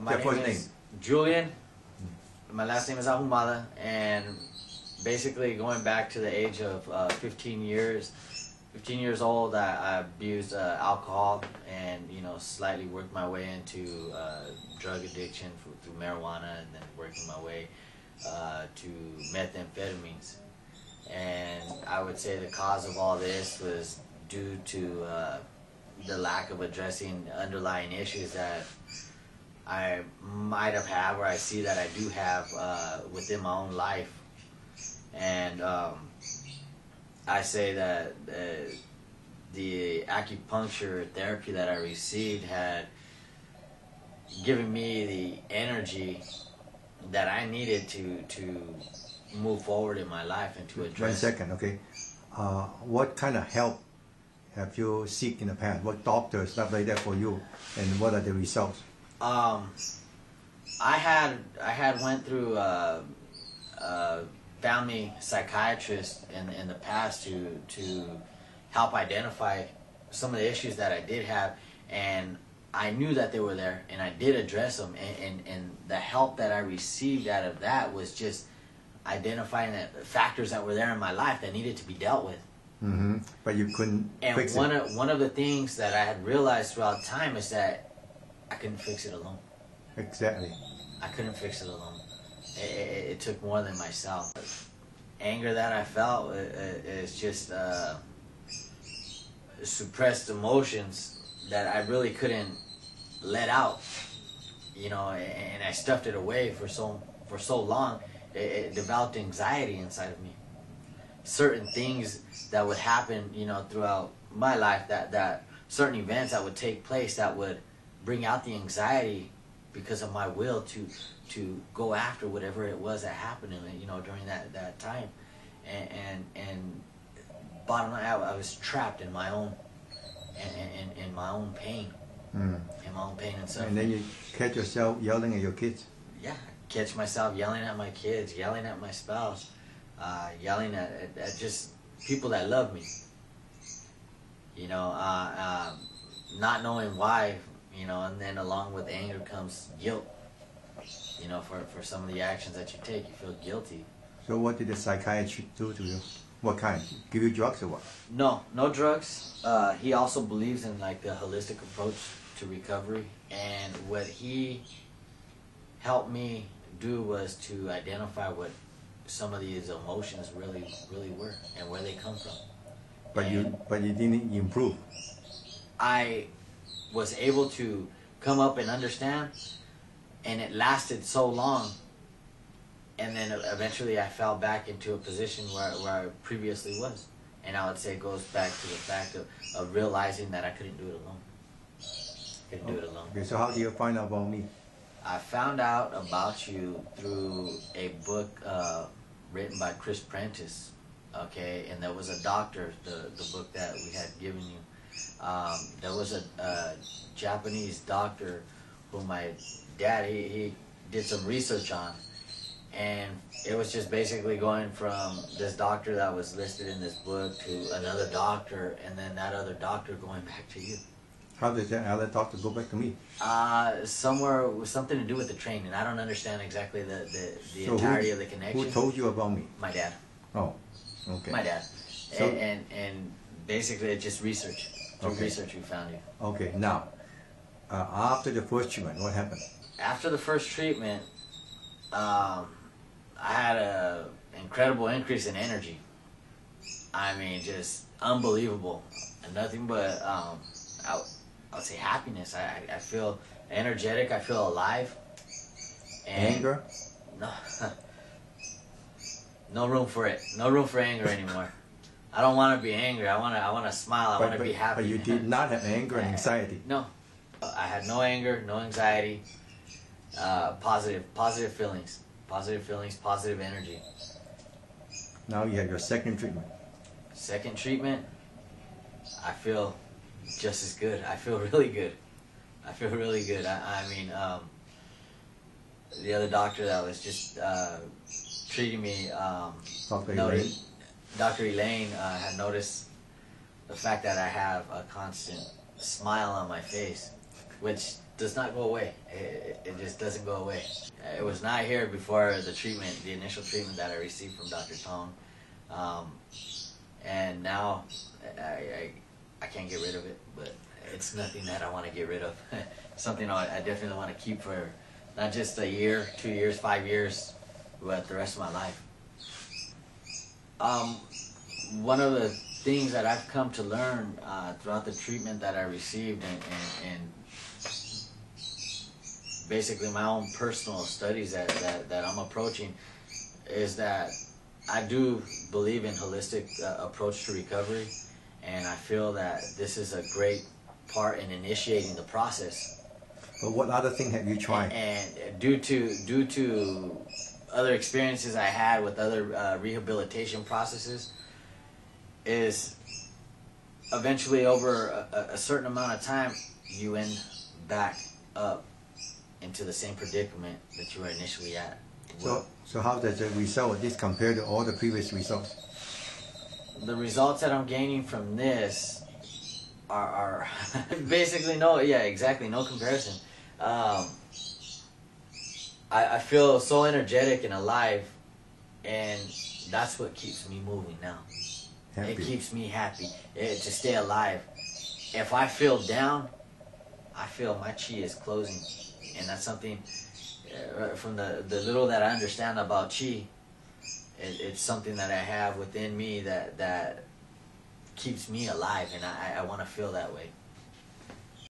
My name is Julian. My last name is Ahumada, and basically going back to the age of 15 years old, I abused alcohol and slightly worked my way into drug addiction through marijuana, and then working my way to methamphetamines. And I would say the cause of all this was due to the lack of addressing underlying issues that I might have had, or I see that I do have within my own life. And I say that the acupuncture therapy that I received had given me the energy that I needed to move forward in my life and to address. 1 second, okay. What kind of help have you seek in the past? What doctors, stuff like that for you, and what are the results? I had went through family psychiatrist in the past to help identify some of the issues that I did have, and I knew that they were there, and I did address them, and the help that I received out of that was just identifying the factors that were there in my life that needed to be dealt with. Mm-hmm. But you couldn't fix it. And one of the things that I had realized throughout time is that I couldn't fix it alone. Exactly. I couldn't fix it alone. It took more than myself. Anger that I felt is just suppressed emotions that I really couldn't let out. And I stuffed it away for so long. It developed anxiety inside of me. Certain things that would happen, throughout my life, that certain events that would take place that would bring out the anxiety because of my will to go after whatever it was that happened, during that time. And bottom line, I was trapped in my own in my own pain, in my own pain and suffering. And then you catch yourself yelling at your kids. Yeah, catch myself yelling at my kids, yelling at my spouse, yelling at just people that love me. Not knowing why, and then along with anger comes guilt. For some of the actions that you take, you feel guilty. So what did the psychiatrist do to you? What kind? Give you drugs or what? No drugs. He also believes in like the holistic approach to recovery, and what he helped me do was to identify what some of these emotions really were and where they come from. But you didn't improve. I was able to come up and understand, and it lasted so long, and then eventually I fell back into a position where I previously was. And I would say it goes back to the fact of realizing that I couldn't do it alone. Okay, so how do you find out about me? I found out about you through a book written by Chris Prentice, okay? And there was a doctor, the book that we had given you. There was a Japanese doctor who my dad, he did some research on. And it was just basically going from this doctor that was listed in this book to another doctor, and then that other doctor going back to you. How did that other doctor go back to me? Somewhere with something to do with the training. I don't understand exactly the so entirety of the connection. Who told you about me? My dad. Oh, okay. My dad. So, and basically it's just research. Through research we found you. Okay, now, after the first treatment, what happened? After the first treatment, I had an incredible increase in energy. I mean, just unbelievable. And nothing but, I would say happiness. I feel energetic. I feel alive. And anger? No. No room for it. No room for anger anymore. I don't want to be angry. I want to smile. I want to be happy. But you did not have anger and anxiety. No. I had no anger, no anxiety. Positive feelings. Positive feelings, positive energy. Now you have your second treatment. Second treatment, I feel just as good. I feel really good. I feel really good. I mean, the other doctor that was just treating me, Dr. Elaine had noticed the fact that I have a constant smile on my face, which does not go away. It just doesn't go away. It was not here before the treatment, the initial treatment that I received from Dr. Tong. And now I can't get rid of it, but it's nothing that I want to get rid of. Something I definitely want to keep for not just a year, 2 years, 5 years, but the rest of my life. One of the things that I've come to learn throughout the treatment that I received and basically my own personal studies that I'm approaching is that I do believe in holistic approach to recovery, and I feel that this is a great part in initiating the process. But what other thing have you tried? And due to other experiences I had with other rehabilitation processes, is eventually over a certain amount of time you end back up into the same predicament that you were initially at. So how does the result of this compare to all the previous results? The results that I'm gaining from this are basically no comparison. I feel so energetic and alive, and that's what keeps me moving now. Happy. It keeps me happy to stay alive. If I feel down, I feel my chi is closing, and that's something from the little that I understand about chi. It's something that I have within me that keeps me alive, and I want to feel that way.